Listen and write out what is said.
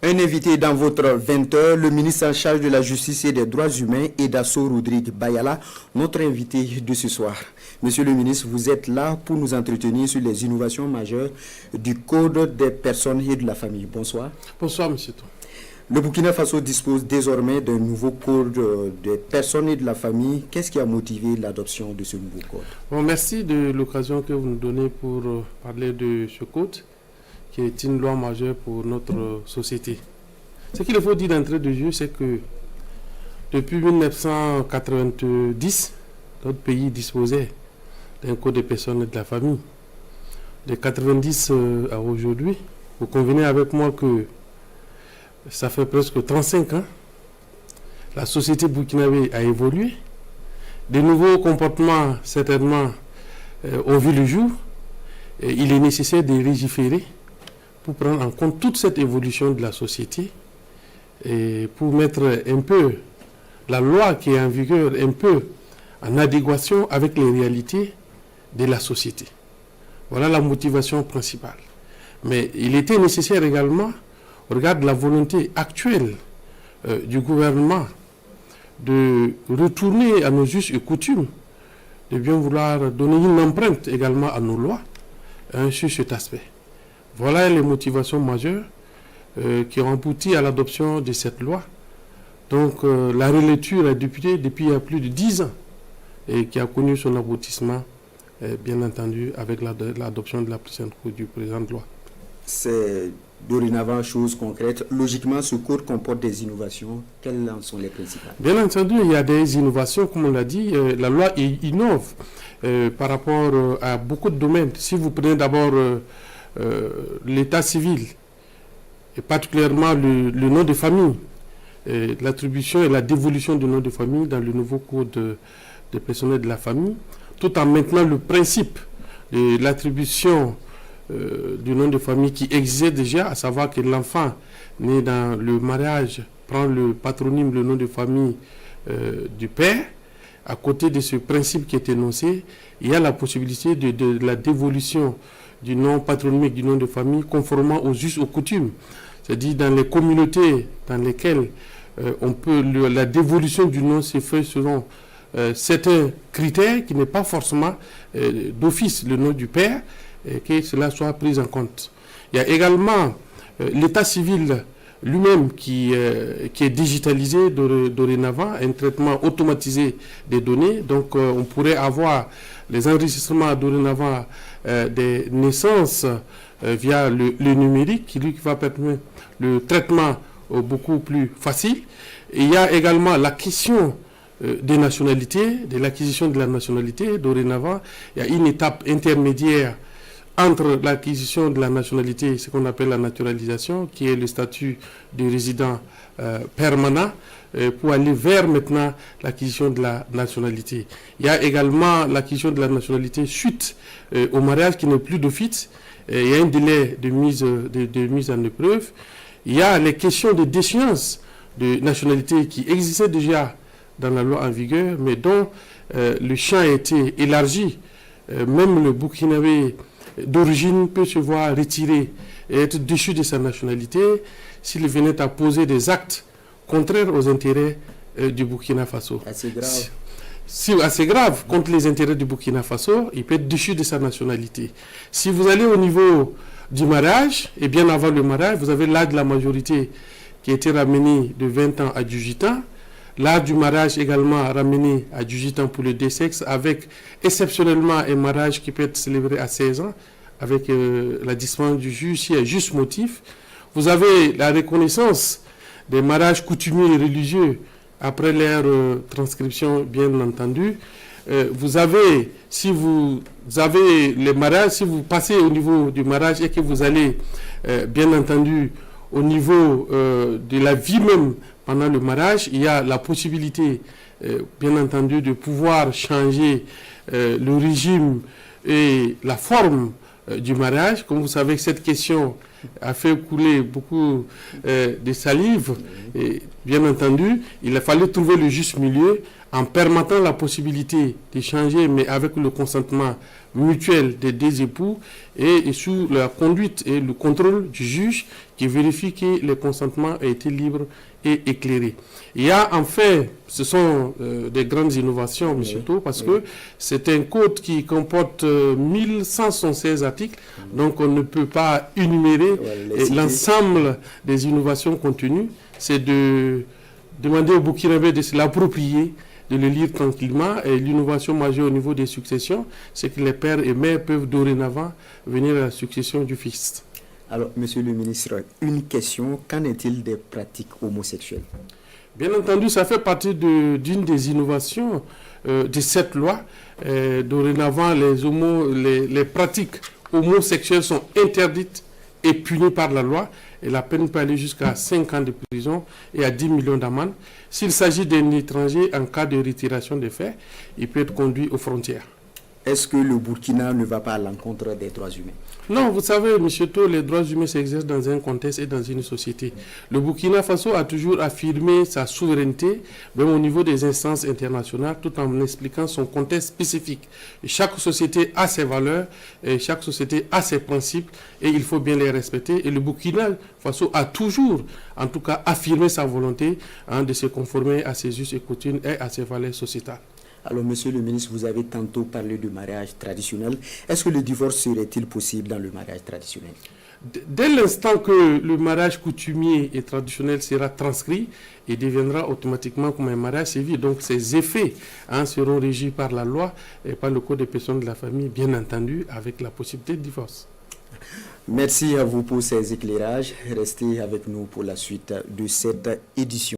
Un invité dans votre 20h, le ministre en charge de la justice et des droits humains, Edasso Rodrigue Bayala, notre invité de ce soir. Monsieur le ministre, vous êtes là pour nous entretenir sur les innovations majeures du Code des personnes et de la famille. Bonsoir. Bonsoir, monsieur. Le Burkina Faso dispose désormais d'un nouveau Code des personnes et de la famille. Qu'est-ce qui a motivé l'adoption de ce nouveau Code? Bon, merci de l'occasion que vous nous donnez pour parler de ce Code, qui est une loi majeure pour notre société. Ce qu'il faut dire d'entrée de jeu, c'est que depuis 1990, notre pays disposait d'un code des personnes et de la famille. De 90 à aujourd'hui, vous convenez avec moi que ça fait presque 35 ans. La société burkinabé a évolué. De nouveaux comportements, certainement, ont vu le jour. Et il est nécessaire de légiférer pour prendre en compte toute cette évolution de la société et pour mettre un peu la loi qui est en vigueur un peu en adéquation avec les réalités de la société. Voilà la motivation principale. Mais il était nécessaire également, au regard de la volonté actuelle du gouvernement de retourner à nos us et coutumes, de bien vouloir donner une empreinte également à nos lois sur cet aspect. Voilà les motivations majeures qui ont abouti à l'adoption de cette loi. Donc la relecture est depuis il y a plus de 10 ans et qui a connu son aboutissement, bien entendu, avec l'adoption de la présente code du présent de loi. C'est dorénavant chose concrète. Logiquement, ce code comporte des innovations. Quelles en sont les principales? Bien entendu, il y a des innovations, comme on l'a dit. La loi innove par rapport à beaucoup de domaines. Si vous prenez d'abord l'état civil, et particulièrement le nom de famille, l'attribution et la dévolution du nom de famille dans le nouveau code des personnes de la famille, tout en maintenant le principe de l'attribution du nom de famille qui existait déjà, à savoir que l'enfant né dans le mariage prend le patronyme, le nom de famille du père. À côté de ce principe qui est énoncé, il y a la possibilité de la dévolution du nom patronymique, du nom de famille, conformément aux us, aux coutumes. C'est-à-dire dans les communautés dans lesquelles la dévolution du nom se fait selon certains critères qui n'est pas forcément d'office le nom du père, et que cela soit pris en compte. Il y a également l'état civil lui-même qui est digitalisé dorénavant, un traitement automatisé des données. Donc on pourrait avoir les enregistrements dorénavant des naissances via le numérique, qui va permettre le traitement beaucoup plus facile. Et il y a également la question des nationalités, de l'acquisition de la nationalité. Dorénavant, il y a une étape intermédiaire entre l'acquisition de la nationalité, ce qu'on appelle la naturalisation, qui est le statut de résident permanent, pour aller vers maintenant l'acquisition de la nationalité. Il y a également l'acquisition de la nationalité suite au mariage qui n'est plus d'office. Il y a un délai de mise en épreuve. Il y a les questions de déchéance de nationalité qui existaient déjà dans la loi en vigueur, mais dont le champ a été élargi. Même le Burkinabé d'origine peut se voir retiré et être déchu de sa nationalité s'il venait à poser des actes contraires aux intérêts du Burkina Faso. Assez grave. Assez grave contre les intérêts du Burkina Faso, il peut être déchu de sa nationalité. Si vous allez au niveau du mariage, et bien avant le mariage, vous avez l'âge de la majorité qui a été ramené de 20 ans à 18 ans. L'âge du mariage également ramené à 18 ans pour les deux sexes, avec exceptionnellement un mariage qui peut être célébré à 16 ans, avec la dispense du juge, s'il y a juste motif. Vous avez la reconnaissance des mariages coutumiers et religieux après leur transcription, bien entendu. Vous avez, si vous avez les mariages, si vous passez au niveau du mariage et que vous allez, bien entendu, au niveau de la vie même pendant le mariage, il y a la possibilité, bien entendu, de pouvoir changer le régime et la forme du mariage. Comme vous savez, cette question a fait couler beaucoup de salive. Et bien entendu, il a fallu trouver le juste milieu en permettant la possibilité de changer, mais avec le consentement mutuel des deux époux et sous la conduite et le contrôle du juge qui qui vérifie que le consentement a été libre et éclairé. Il y a enfin, ce sont des grandes innovations, M. Tau, parce que c'est un code qui comporte 1176 articles, donc on ne peut pas énumérer l'ensemble des innovations contenues. C'est de demander au Burkinabé de se l'approprier, de le lire tranquillement. Et l'innovation majeure au niveau des successions, c'est que les pères et mères peuvent dorénavant venir à la succession du fils. Alors, monsieur le ministre, une question, qu'en est-il des pratiques homosexuelles? Bien entendu, ça fait partie d'une des innovations de cette loi. Dorénavant, les pratiques homosexuelles sont interdites et punies par la loi. Et la peine peut aller jusqu'à 5 ans de prison et à 10 millions d'amendes. S'il s'agit d'un étranger, en cas de retiration des faits, il peut être conduit aux frontières. Est-ce que le Burkina ne va pas à l'encontre des droits humains? Non, vous savez, M. Tau, les droits humains s'exercent dans un contexte et dans une société. Le Burkina Faso a toujours affirmé sa souveraineté, même au niveau des instances internationales, tout en expliquant son contexte spécifique. Chaque société a ses valeurs, et chaque société a ses principes, et il faut bien les respecter. Et le Burkina Faso a toujours, en tout cas, affirmé sa volonté de se conformer à ses us et coutumes et à ses valeurs sociétales. Alors, monsieur le ministre, vous avez tantôt parlé du mariage traditionnel. Est-ce que le divorce serait-il possible dans le mariage traditionnel? Dès l'instant que le mariage coutumier et traditionnel sera transcrit, il deviendra automatiquement comme un mariage civil. Donc, ses effets seront régis par la loi et par le Code des personnes de la famille, bien entendu, avec la possibilité de divorce. Merci à vous pour ces éclairages. Restez avec nous pour la suite de cette édition.